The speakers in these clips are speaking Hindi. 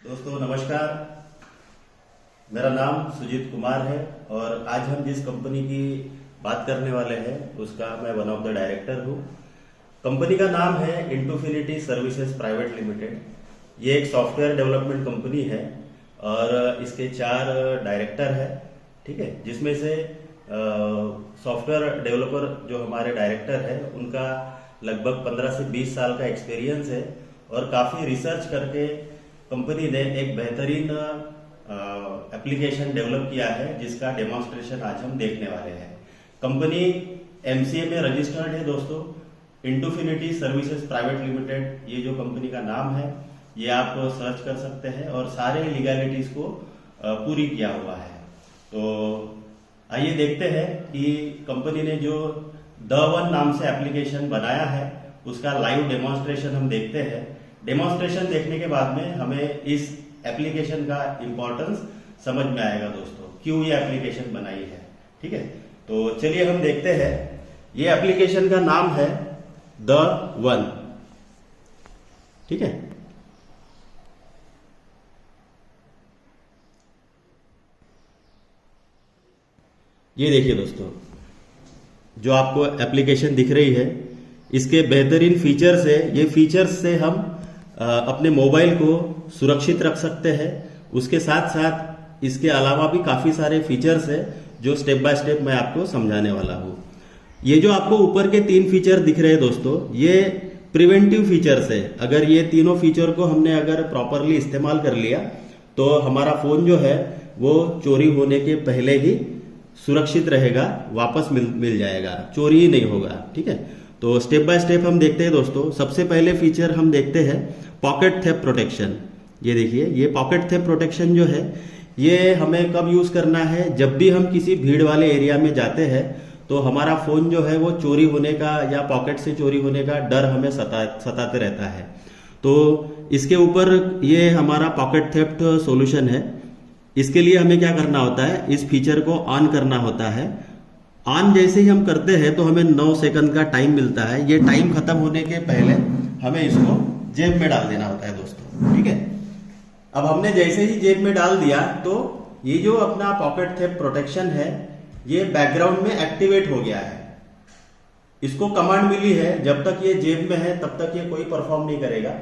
दोस्तों नमस्कार, मेरा नाम सुजीत कुमार है और आज हम जिस कंपनी की बात करने वाले हैं उसका मैं वन ऑफ द डायरेक्टर हूँ। कंपनी का नाम है इंटूफिनिटी सर्विसेज प्राइवेट लिमिटेड। ये एक सॉफ्टवेयर डेवलपमेंट कंपनी है और इसके 4 डायरेक्टर है, ठीक है। जिसमें से सॉफ्टवेयर डेवलपर जो हमारे डायरेक्टर है उनका लगभग 15 से 20 साल का एक्सपीरियंस है और काफ़ी रिसर्च करके कंपनी ने एक बेहतरीन एप्लीकेशन डेवलप किया है जिसका डेमोन्स्ट्रेशन आज हम देखने वाले हैं। कंपनी एमसीए में रजिस्टर्ड है दोस्तों। इंटूफिनिटी सर्विसेज प्राइवेट लिमिटेड ये जो कंपनी का नाम है ये आप सर्च कर सकते हैं और सारे लीगैलिटीज को पूरी किया हुआ है। तो आइए देखते हैं कि कंपनी ने जो द वन नाम से एप्लीकेशन बनाया है उसका लाइव डेमोन्स्ट्रेशन हम देखते हैं। डेमोन्स्ट्रेशन देखने के बाद में हमें इस एप्लीकेशन का इंपॉर्टेंस समझ में आएगा दोस्तों, क्यों ये एप्लीकेशन बनाई है, ठीक है। तो चलिए हम देखते हैं। ये एप्लीकेशन का नाम है द वन, ठीक है। ये देखिए दोस्तों, जो आपको एप्लीकेशन दिख रही है इसके बेहतरीन फीचर्स है। ये फीचर्स से हम अपने मोबाइल को सुरक्षित रख सकते हैं। उसके साथ साथ इसके अलावा भी काफी सारे फीचर्स है जो स्टेप बाय स्टेप मैं आपको समझाने वाला हूँ। ये जो आपको ऊपर के 3 फीचर दिख रहे हैं दोस्तों, ये प्रिवेंटिव फीचर्स है। अगर ये तीनों फीचर को हमने अगर प्रॉपरली इस्तेमाल कर लिया तो हमारा फोन जो है वो चोरी होने के पहले ही सुरक्षित रहेगा, वापस मिल जाएगा, चोरी ही नहीं होगा, ठीक है। तो स्टेप बाय स्टेप हम देखते हैं दोस्तों। सबसे पहले फीचर हम देखते हैं पॉकेट थेफ्ट प्रोटेक्शन। ये देखिए, ये पॉकेट थेफ्ट प्रोटेक्शन जो है ये हमें कब यूज करना है, जब भी हम किसी भीड़ वाले एरिया में जाते हैं तो हमारा फोन जो है वो चोरी होने का या पॉकेट से चोरी होने का डर हमें सताते रहता है। तो इसके ऊपर ये हमारा पॉकेट थेफ्ट सॉल्यूशन है। इसके लिए हमें क्या करना होता है, इस फीचर को ऑन करना होता है। ऑन जैसे ही हम करते हैं तो हमें 9 सेकंड का टाइम मिलता है। ये टाइम खत्म होने के पहले हमें इसको जेब में डाल देना होता है दोस्तों, ठीक है। अब हमने जैसे ही जेब में डाल दिया तो ये जो अपना पॉकेट थेफ्ट प्रोटेक्शन है ये बैकग्राउंड में एक्टिवेट हो गया है। इसको कमांड मिली है जब तक ये जेब में है तब तक ये कोई परफॉर्म नहीं करेगा,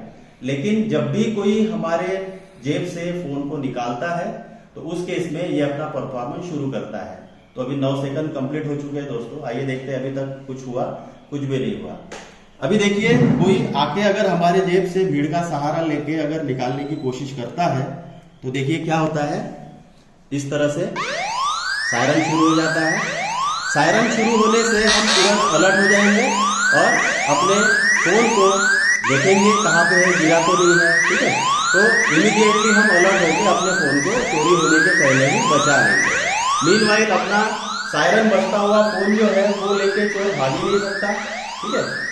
लेकिन जब भी कोई हमारे जेब से फोन को निकालता है तो उस केस में ये अपना परफॉर्मेंस शुरू करता है। तो अभी 9 सेकंड कंप्लीट हो चुके हैं दोस्तों। आइए देखते हैं अभी तक कुछ हुआ, कुछ भी नहीं हुआ। अभी देखिए, कोई आके अगर हमारे जेब से भीड़ का सहारा लेके अगर निकालने की कोशिश करता है तो देखिए क्या होता है। इस तरह से सायरन शुरू हो जाता है। सायरन शुरू होने से हम तुरंत अलर्ट हो जाएंगे और अपने फोन को देखेंगे कहाँ पे है, गिरा तो नहीं है, ठीक है। तो इमीडिएटली हम अलर्ट होकर अपने फोन को चोरी होने के पहले ही बचा लेंगे। मीनवाइल अपना सायरन बजता हुआ फोन जो है वो लेके चोर भाग ही नहीं सकता, ठीक है।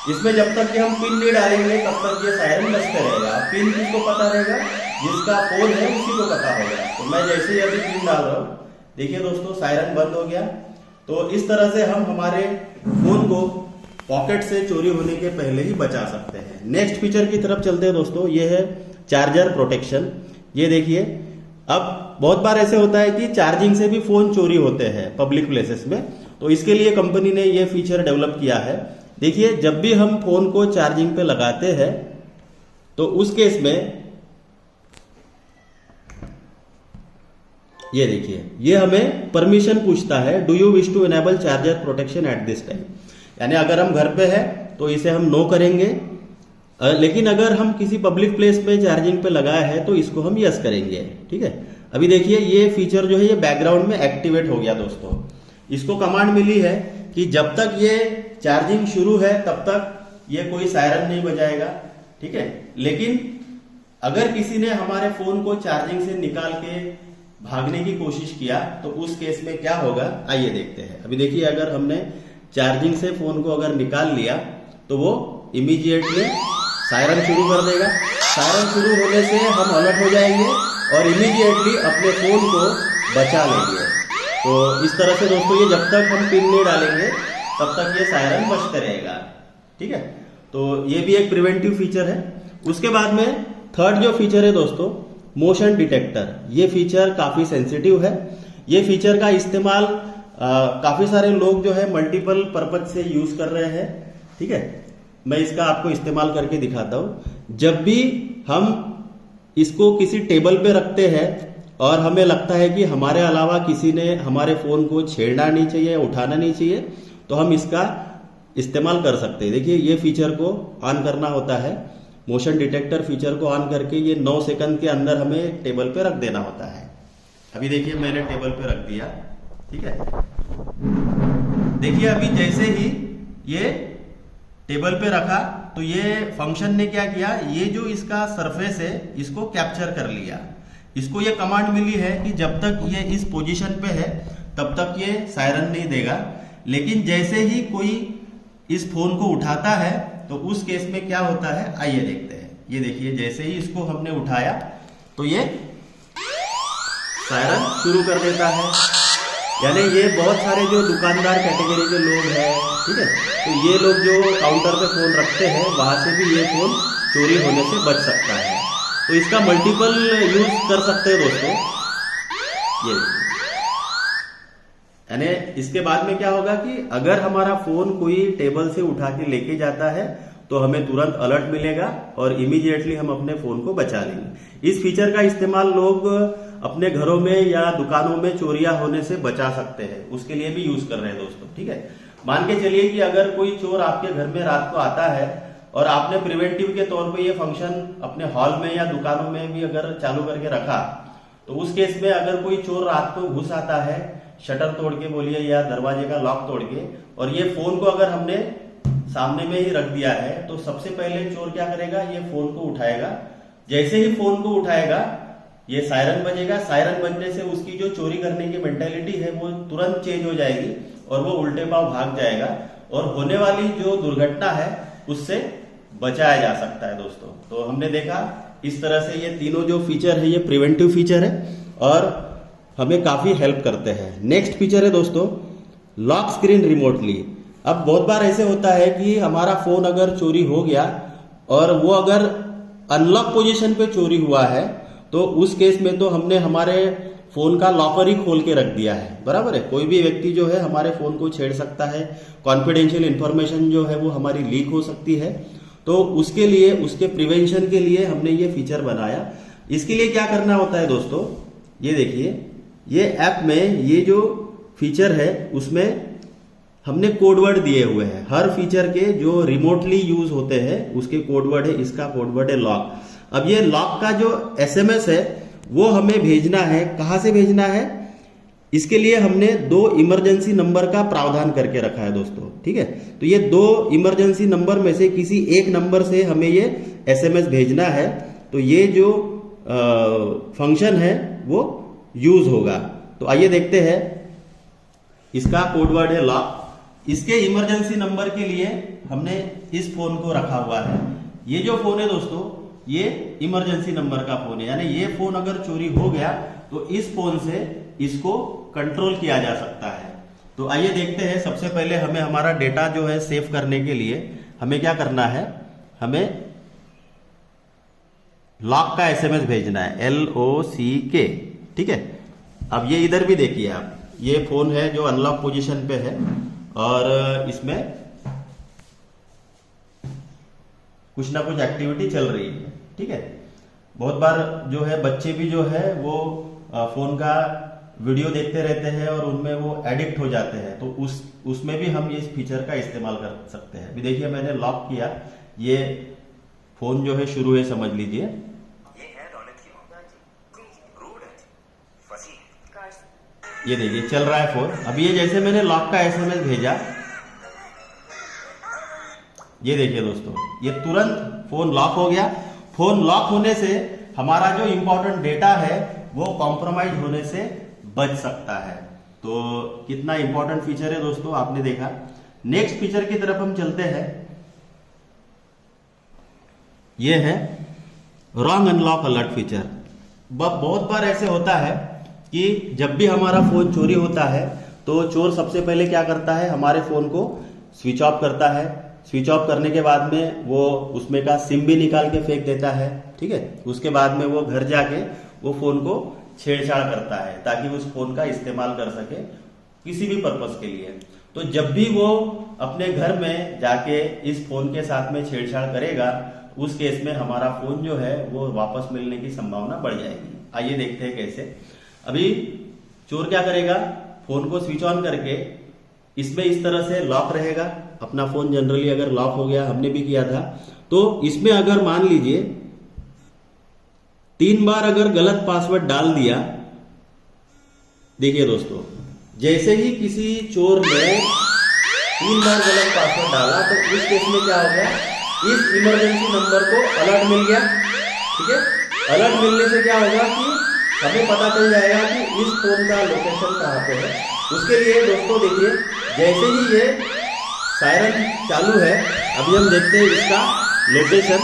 इसमें जब तक कि हम पिन नहीं डालेंगे तब तक ये सायरन बजते रहेगा। पिन किसको पता रहेगा, जिसका फोन है उसी को पता होगा। तो मैं जैसे ही अभी पिन डाल रहा हूँ, देखिए दोस्तों सायरन बंद हो गया। तो इस तरह से हम हमारे फोन को पॉकेट से चोरी होने के पहले ही बचा सकते हैं। नेक्स्ट फीचर की तरफ चलते हैं दोस्तों, ये है चार्जर प्रोटेक्शन। ये देखिए, अब बहुत बार ऐसे होता है कि चार्जिंग से भी फोन चोरी होते हैं पब्लिक प्लेसेस में। तो इसके लिए कंपनी ने ये फीचर डेवलप किया है। देखिए, जब भी हम फोन को चार्जिंग पे लगाते हैं तो उस केस में ये देखिए, ये हमें परमिशन पूछता है, do you wish to enable charger protection at this time. यानी अगर हम घर पे है तो इसे हम नो करेंगे, लेकिन अगर हम किसी पब्लिक प्लेस पे चार्जिंग पे लगाया है तो इसको हम यस करेंगे, ठीक है। अभी देखिए, ये फीचर जो है ये बैकग्राउंड में एक्टिवेट हो गया दोस्तों। इसको कमांड मिली है कि जब तक ये चार्जिंग शुरू है तब तक ये कोई सायरन नहीं बजाएगा, ठीक है। लेकिन अगर किसी ने हमारे फोन को चार्जिंग से निकाल के भागने की कोशिश किया तो उस केस में क्या होगा, आइए देखते हैं। अभी देखिए, अगर हमने चार्जिंग से फोन को अगर निकाल लिया तो वो इमीडिएटली सायरन शुरू कर देगा। सायरन शुरू होने से हम अलर्ट हो जाएंगे और इमीडिएटली अपने फोन को बचा लेंगे। तो इस तरह से दोस्तों ये जब तक हम पिन नहीं डालेंगे तब तक ये सायरन बजते रहेगा, ठीक है। तो ये भी एक प्रिवेंटिव फीचर है। उसके बाद में थर्ड जो फीचर है दोस्तों मोशन डिटेक्टर। ये फीचर काफी सेंसिटिव है। ये फीचर का इस्तेमाल काफी सारे लोग जो है मल्टीपल पर्पज से यूज कर रहे हैं। ठीक है, मैं इसका आपको इस्तेमाल करके दिखाता हूं। जब भी हम इसको किसी टेबल पे रखते हैं और हमें लगता है कि हमारे अलावा किसी ने हमारे फोन को छेड़ना नहीं चाहिए, उठाना नहीं चाहिए, तो हम इसका इस्तेमाल कर सकते हैं। देखिए, ये फीचर को ऑन करना होता है। मोशन डिटेक्टर फीचर को ऑन करके ये 9 सेकंड के अंदर हमें टेबल पे रख देना होता है। अभी देखिए, मैंने टेबल पे रख दिया। ठीक है, देखिए अभी जैसे ही ये टेबल पे रखा तो ये फंक्शन ने क्या किया, ये जो इसका सरफेस है इसको कैप्चर कर लिया। इसको ये कमांड मिली है कि जब तक ये इस पोजीशन पे है तब तक ये सायरन नहीं देगा, लेकिन जैसे ही कोई इस फोन को उठाता है तो उस केस में क्या होता है, आइए देखते हैं। ये देखिए, जैसे ही इसको हमने उठाया तो ये सायरन शुरू कर देता है। यानी ये बहुत सारे जो दुकानदार कैटेगरी के लोग हैं, ठीक है, तो ये लोग जो काउंटर पे फोन रखते हैं वहां से भी ये फोन चोरी होने से बच सकता है। तो इसका मल्टीपल यूज कर सकते हैं दोस्तों। ये यानी इसके बाद में क्या होगा कि अगर हमारा फोन कोई टेबल से उठा के लेके जाता है तो हमें तुरंत अलर्ट मिलेगा और इमीडिएटली हम अपने फोन को बचा लेंगे। इस फीचर का इस्तेमाल लोग अपने घरों में या दुकानों में चोरियां होने से बचा सकते हैं, उसके लिए भी यूज कर रहे हैं दोस्तों। ठीक है, मान के चलिए कि अगर कोई चोर आपके घर में रात को आता है और आपने प्रिवेंटिव के तौर पे ये फंक्शन अपने हॉल में या दुकानों में भी अगर चालू करके रखा, तो उस केस में अगर कोई चोर रात को घुस आता है शटर तोड़ के बोलिए या दरवाजे का लॉक तोड़ के, और ये फोन को अगर हमने सामने में ही रख दिया है, तो सबसे पहले चोर क्या करेगा, ये फोन को उठाएगा। जैसे ही फोन को उठाएगा ये सायरन बजेगा। सायरन बजने से उसकी जो चोरी करने की मेंटेलिटी है वो तुरंत चेंज हो जाएगी और वो उल्टे पांव भाग जाएगा और होने वाली जो दुर्घटना है उससे बचाया जा सकता है दोस्तों। तो हमने देखा इस तरह से ये तीनों जो फीचर है ये प्रिवेंटिव फीचर है और हमें काफी हेल्प करते हैं। नेक्स्ट फीचर है दोस्तों लॉक स्क्रीन रिमोटली। अब बहुत बार ऐसे होता है कि हमारा फोन अगर चोरी हो गया और वो अगर अनलॉक पोजीशन पे चोरी हुआ है तो उस केस में तो हमने हमारे फोन का लॉकर ही खोल के रख दिया है, बराबर है। कोई भी व्यक्ति जो है हमारे फोन को छेड़ सकता है, कॉन्फिडेंशियल इंफॉर्मेशन जो है वो हमारी लीक हो सकती है। तो उसके लिए, उसके प्रिवेंशन के लिए हमने ये फीचर बनाया। इसके लिए क्या करना होता है दोस्तों, ये देखिए, ये ऐप में ये जो फीचर है उसमें हमने कोडवर्ड दिए हुए हैं। हर फीचर के जो रिमोटली यूज होते हैं उसके कोडवर्ड है। इसका कोडवर्ड है लॉक। अब ये लॉक का जो एसएमएस है वो हमें भेजना है। कहां से भेजना है, इसके लिए हमने 2 इमरजेंसी नंबर का प्रावधान करके रखा है दोस्तों। ठीक है, तो ये 2 इमरजेंसी नंबर में से किसी एक नंबर से हमें ये एसएमएस भेजना है। तो ये जो फंक्शन है वो यूज होगा। तो आइए देखते हैं। इसका कोडवर्ड है लॉक। इसके इमरजेंसी नंबर के लिए हमने इस फोन को रखा हुआ है। ये जो फोन है दोस्तों ये इमरजेंसी नंबर का फोन है, यानी ये फोन अगर चोरी हो गया तो इस फोन से इसको कंट्रोल किया जा सकता है। तो आइए देखते हैं। सबसे पहले हमें हमारा डेटा जो है सेव करने के लिए हमें क्या करना है, हमें लॉक का एसएमएस भेजना है, LOCK। ठीक है, अब ये इधर भी देखिए आप, ये फोन है जो अनलॉक पोजीशन पे है और इसमें कुछ ना कुछ एक्टिविटी चल रही है। ठीक है, बहुत बार जो है बच्चे भी जो है वो फोन का वीडियो देखते रहते हैं और उनमें वो एडिक्ट हो जाते हैं, तो उसमें भी हम इस फीचर का इस्तेमाल कर सकते हैं। अभी देखिए मैंने लॉक किया, ये फोन जो है शुरू है, समझ लीजिए। ये देखिए चल रहा है फोन। अब ये जैसे मैंने लॉक का एसएमएस भेजा, ये देखिए दोस्तों, ये तुरंत फोन लॉक हो गया। फोन लॉक होने से हमारा जो इंपॉर्टेंट डेटा है वो कॉम्प्रोमाइज होने से बच सकता है। तो कितना इंपॉर्टेंट फीचर है दोस्तों, आपने देखा। नेक्स्ट फीचर की तरफ हम चलते हैं। ये है रॉन्ग अनलॉक अलर्ट फीचर। बहुत बार ऐसे होता है कि जब भी हमारा फोन चोरी होता है तो चोर सबसे पहले क्या करता है, हमारे फोन को स्विच ऑफ करता है स्विच ऑफ करने के बाद में वो उसमें का सिम भी निकाल के फेंक देता है, ठीक है। उसके बाद में वो घर जाके वो फोन को छेड़छाड़ करता है ताकि उस फोन का इस्तेमाल कर सके किसी भी पर्पस के लिए। तो जब भी वो अपने घर में जाके इस फोन के साथ में छेड़छाड़ करेगा, उस केस में हमारा फोन जो है वो वापस मिलने की संभावना बढ़ जाएगी। आइए देखते हैं कैसे। अभी चोर क्या करेगा, फोन को स्विच ऑन करके इसमें इस तरह से लॉक रहेगा। अपना फोन जनरली अगर लॉक हो गया, हमने भी किया था, तो इसमें अगर मान लीजिए 3 बार अगर गलत पासवर्ड डाल दिया, देखिए दोस्तों, जैसे ही किसी चोर ने 3 बार गलत पासवर्ड डाला तो इस केस में क्या हो गया, इस इमरजेंसी नंबर को अलर्ट मिल गया, ठीक है। अलर्ट मिलने से क्या होगा कि हमें पता चल जाएगा कि इस फोन का लोकेशन कहाँ पे है। उसके लिए दोस्तों देखिए, जैसे ही ये सायरन चालू है, अभी हम देखते हैं इसका लोकेशन।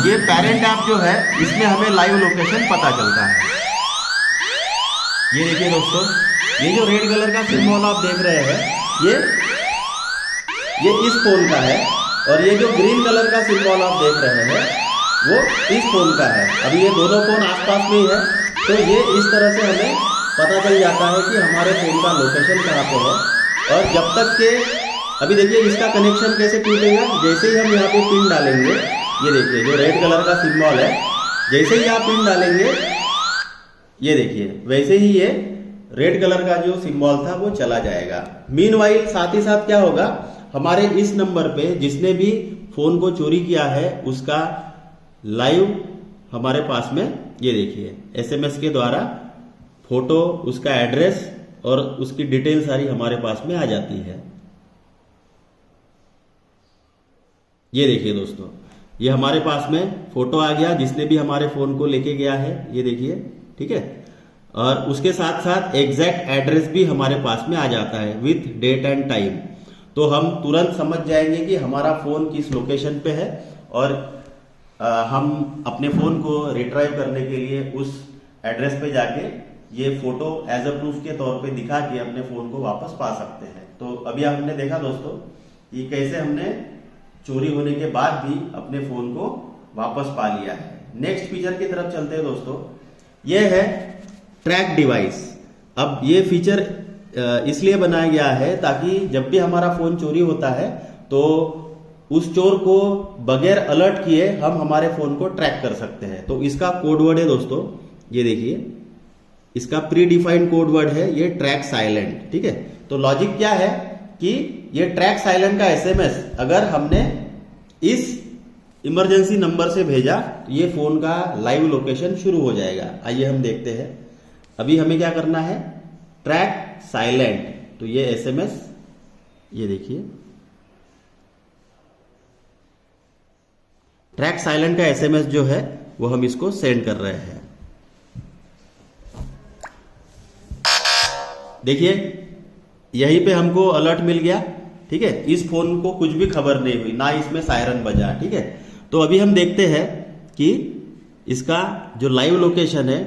ये पेरेंट ऐप जो है इसमें हमें लाइव लोकेशन पता चलता है। ये देखिए दोस्तों, ये जो रेड कलर का सिंबल आप देख रहे हैं, ये इस फोन का है, और ये जो ग्रीन कलर का सिंबल आप देख रहे हैं वो इस फोन का है। अभी ये दोनों फोन आसपास में ही है, तो ये इस तरह से हमें पता चल जाता है कि हमारे फोन का लोकेशन कहाँ पे है। और जब तक के अभी देखिए इसका कनेक्शन कैसे टूटेगा, जैसे ही हम यहाँ पे पिन डालेंगे, ये देखिए जो रेड कलर का सिंबल है, जैसे ही आप पिन डालेंगे, ये देखिए वैसे ही ये रेड कलर का जो सिंबल था वो चला जाएगा। मीनवाइल साथ ही साथ क्या होगा, हमारे इस नंबर पे जिसने भी फोन को चोरी किया है उसका लाइव हमारे पास में, ये देखिए एसएमएस के द्वारा फोटो, उसका एड्रेस और उसकी डिटेल सारी हमारे पास में आ जाती है। ये देखिए दोस्तों, ये हमारे पास में फोटो आ गया जिसने भी हमारे फोन को लेके गया है, ये देखिए, ठीक है। और उसके साथ साथ एग्जैक्ट एड्रेस भी हमारे पास में आ जाता है विथ डेट एंड टाइम। तो हम तुरंत समझ जाएंगे कि हमारा फोन किस लोकेशन पे है, और हम अपने फोन को रिट्राइव करने के लिए उस एड्रेस पे जाके ये फोटो एज अ प्रूफ के तौर पे दिखा के अपने फोन को वापस पा सकते हैं। तो अभी हमने देखा दोस्तों कि कैसे हमने चोरी होने के बाद भी अपने फोन को वापस पा लिया है। नेक्स्ट फीचर की तरफ चलते हैं दोस्तों, ये है ट्रैक डिवाइस। अब ये फीचर इसलिए बनाया गया है ताकि जब भी हमारा फोन चोरी होता है तो उस चोर को बगैर अलर्ट किए हम हमारे फोन को ट्रैक कर सकते हैं। तो इसका कोड वर्ड है दोस्तों, ये देखिए, इसका प्री डिफाइंड कोड वर्ड है ये ट्रैक साइलेंट, ठीक है। तो लॉजिक क्या है कि ये ट्रैक साइलेंट का एसएमएस अगर हमने इस इमरजेंसी नंबर से भेजा तो ये फोन का लाइव लोकेशन शुरू हो जाएगा। आइए हम देखते हैं। अभी हमें क्या करना है, ट्रैक साइलेंट, तो ये एसएमएस, ये देखिए ट्रैक साइलेंट का एसएमएस जो है वो हम इसको सेंड कर रहे हैं। देखिए यहीं पे हमको अलर्ट मिल गया, ठीक है। इस फोन को कुछ भी खबर नहीं हुई, ना इसमें सायरन बजा, ठीक है। तो अभी हम देखते हैं कि इसका जो लाइव लोकेशन है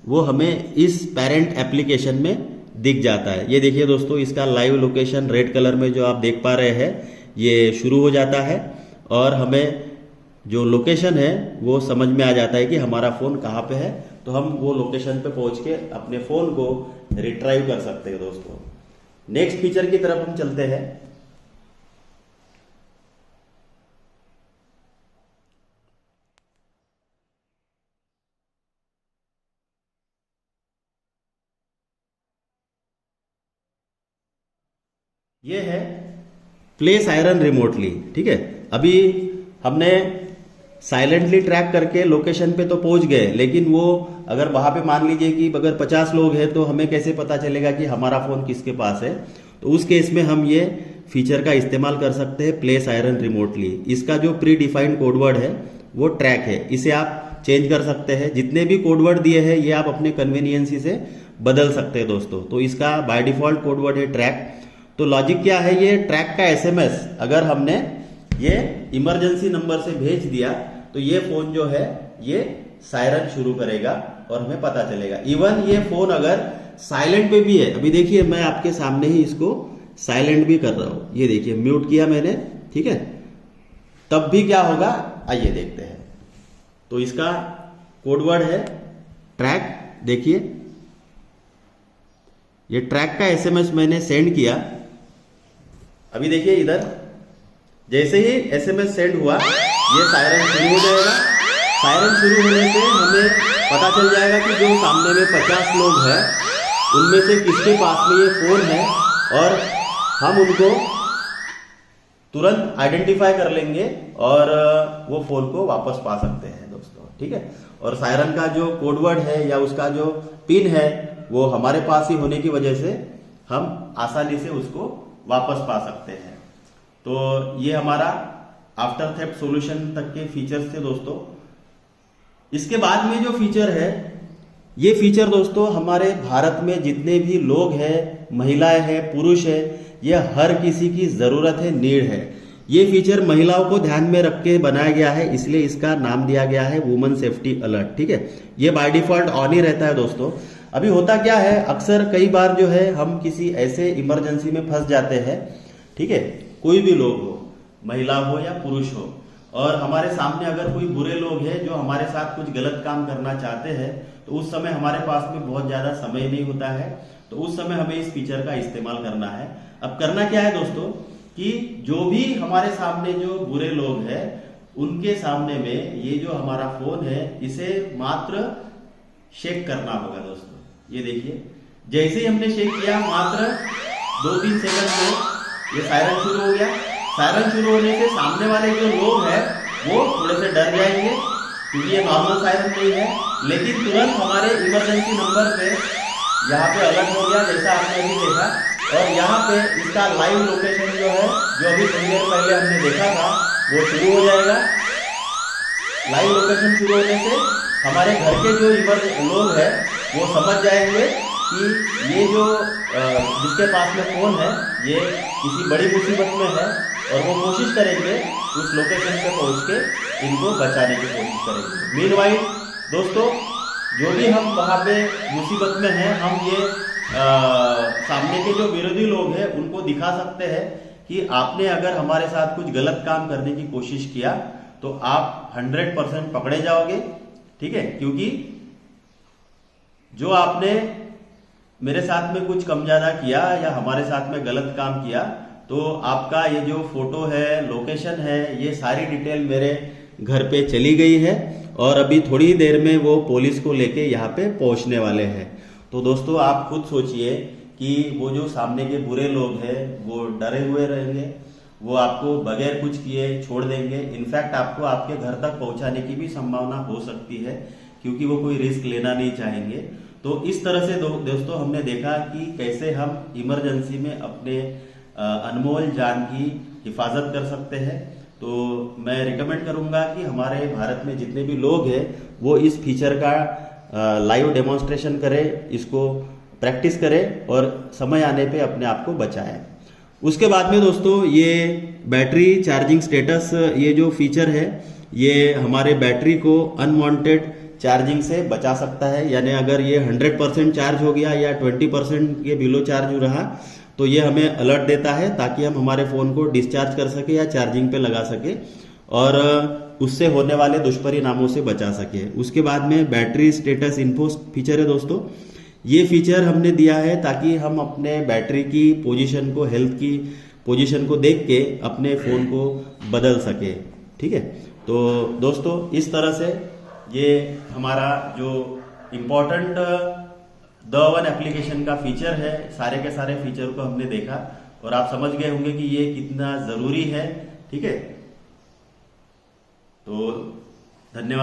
वो हमें इस पेरेंट एप्लीकेशन में दिख जाता है। ये देखिए दोस्तों, इसका लाइव लोकेशन रेड कलर में जो आप देख पा रहे हैं ये शुरू हो जाता है, और हमें जो लोकेशन है वो समझ में आ जाता है कि हमारा फोन कहाँ पे है। तो हम वो लोकेशन पे पहुंच के अपने फोन को रिट्राइव कर सकते हैं दोस्तों। नेक्स्ट फीचर की तरफ हम चलते हैं। ये है प्ले सायरन रिमोटली, ठीक है। अभी हमने साइलेंटली ट्रैक करके लोकेशन पे तो पहुंच गए, लेकिन वो अगर वहां पे मान लीजिए कि अगर 50 लोग हैं तो हमें कैसे पता चलेगा कि हमारा फोन किसके पास है। तो उस केस में हम ये फीचर का इस्तेमाल कर सकते हैं, प्ले सायरन रिमोटली। इसका जो प्री डिफाइंड कोडवर्ड है वो ट्रैक है, इसे आप चेंज कर सकते हैं। जितने भी कोडवर्ड दिए हैं ये आप अपने कन्वीनियंसी से बदल सकते हैं दोस्तों। तो इसका बाय डिफॉल्ट कोडवर्ड है ट्रैक। तो लॉजिक क्या है, ये ट्रैक का एसएमएस अगर हमने ये इमरजेंसी नंबर से भेज दिया तो ये फोन जो है ये सायरन शुरू करेगा और हमें पता चलेगा। इवन ये फोन अगर साइलेंट पे भी है, अभी देखिए मैं आपके सामने ही इसको साइलेंट भी कर रहा हूं, ये देखिए म्यूट किया मैंने, ठीक है, तब भी क्या होगा आइए देखते हैं। तो इसका कोडवर्ड है ट्रैक। देखिए ये ट्रैक का एसएमएस मैंने सेंड किया। अभी देखिए इधर जैसे ही एसएमएस सेंड हुआ ये सायरन शुरू हो जाएगा। सायरन शुरू होने से हमें पता चल जाएगा कि जो सामने में 50 लोग हैं उनमें से किसके पास में ये फोन है, और हम उनको तुरंत आइडेंटिफाई कर लेंगे और वो फोन को वापस पा सकते हैं दोस्तों, ठीक है। और सायरन का जो कोडवर्ड है या उसका जो पिन है वो हमारे पास ही होने की वजह से हम आसानी से उसको वापस पा सकते हैं। तो ये हमारा आफ्टर थेफ्ट सॉल्यूशन तक के फीचर्स थे दोस्तों। इसके बाद में जो फीचर है, ये फीचर दोस्तों हमारे भारत में जितने भी लोग हैं, महिलाएं हैं, पुरुष हैं, ये हर किसी की जरूरत है, नीड है। ये फीचर महिलाओं को ध्यान में रख के बनाया गया है, इसलिए इसका नाम दिया गया है वुमेन सेफ्टी अलर्ट, ठीक है। ये बाय डिफॉल्ट ऑन ही रहता है दोस्तों। अभी होता क्या है, अक्सर कई बार जो है हम किसी ऐसे इमरजेंसी में फंस जाते हैं, ठीक है, कोई भी लोग हो, महिला हो या पुरुष हो, और हमारे सामने अगर कोई बुरे लोग हैं जो हमारे साथ कुछ गलत काम करना चाहते हैं, तो उस समय हमारे पास में बहुत ज्यादा समय नहीं होता है, तो उस समय हमें इस फीचर का इस्तेमाल करना है। अब करना क्या है दोस्तों कि जो भी हमारे सामने जो बुरे लोग हैं उनके सामने में ये जो हमारा फोन है इसे मात्र शेक करना होगा दोस्तों। ये देखिए जैसे ही हमने शेक किया मात्र 2-3 सेकंड में ये सायरन शुरू हो गया। सायरन शुरू होने से सामने वाले जो लोग हैं वो थोड़े से डर जाएंगे क्योंकि ये नॉर्मल सायरन नहीं है, लेकिन तुरंत हमारे इमरजेंसी नंबर पे यहाँ पे अलर्ट हो गया जैसा आपने अभी देखा। और यहाँ पे इसका लाइव लोकेशन जो है, जो अभी थोड़ी देर पहले हमने देखा था, वो शुरू हो जाएगा। लाइव लोकेशन शुरू होने से हमारे घर के जो लोग हैं वो समझ जाएंगे कि ये जो जिसके पास में फोन है ये किसी बड़ी मुसीबत में है, और वो कोशिश करेंगे उस लोकेशन पे पहुंच के इनको बचाने की कोशिश करेंगे। मीनवाइल दोस्तों जो भी हम वहां पे मुसीबत में हैं, हम ये सामने के जो विरोधी लोग हैं उनको दिखा सकते हैं कि आपने अगर हमारे साथ कुछ गलत काम करने की कोशिश किया तो आप 100% पकड़े जाओगे, ठीक है। क्योंकि जो आपने मेरे साथ में कुछ कम ज्यादा किया या हमारे साथ में गलत काम किया, तो आपका ये जो फोटो है, लोकेशन है, ये सारी डिटेल मेरे घर पे चली गई है और अभी थोड़ी देर में वो पुलिस को लेके यहाँ पे पहुंचने वाले हैं। तो दोस्तों आप खुद सोचिए कि वो जो सामने के बुरे लोग हैं वो डरे हुए रहेंगे, वो आपको बगैर कुछ किए छोड़ देंगे। इनफैक्ट आपको आपके घर तक पहुंचाने की भी संभावना हो सकती है क्योंकि वो कोई रिस्क लेना नहीं चाहेंगे। तो इस तरह से दोस्तों हमने देखा कि कैसे हम इमरजेंसी में अपने अनमोल जान की हिफाजत कर सकते हैं। तो मैं रिकमेंड करूंगा कि हमारे भारत में जितने भी लोग हैं वो इस फीचर का लाइव डेमोन्स्ट्रेशन करें, इसको प्रैक्टिस करें और समय आने पे अपने आप को बचाएं। उसके बाद में दोस्तों ये बैटरी चार्जिंग स्टेटस, ये जो फीचर है ये हमारे बैटरी को अनवांटेड चार्जिंग से बचा सकता है। यानी अगर ये 100% चार्ज हो गया या 20% के बिलो चार्ज रहा तो ये हमें अलर्ट देता है ताकि हम हमारे फोन को डिस्चार्ज कर सके या चार्जिंग पे लगा सके और उससे होने वाले दुष्परिणामों से बचा सके। उसके बाद में बैटरी स्टेटस इन्फो फीचर है दोस्तों। ये फीचर हमने दिया है ताकि हम अपने बैटरी की पोजीशन को, हेल्थ की पोजीशन को देख के अपने फोन को बदल सके, ठीक है। तो दोस्तों इस तरह से ये हमारा जो इम्पोर्टेंट द1 एप्लीकेशन का फीचर है, सारे के सारे फीचर को हमने देखा और आप समझ गए होंगे कि ये कितना जरूरी है, ठीक है। तो धन्यवाद।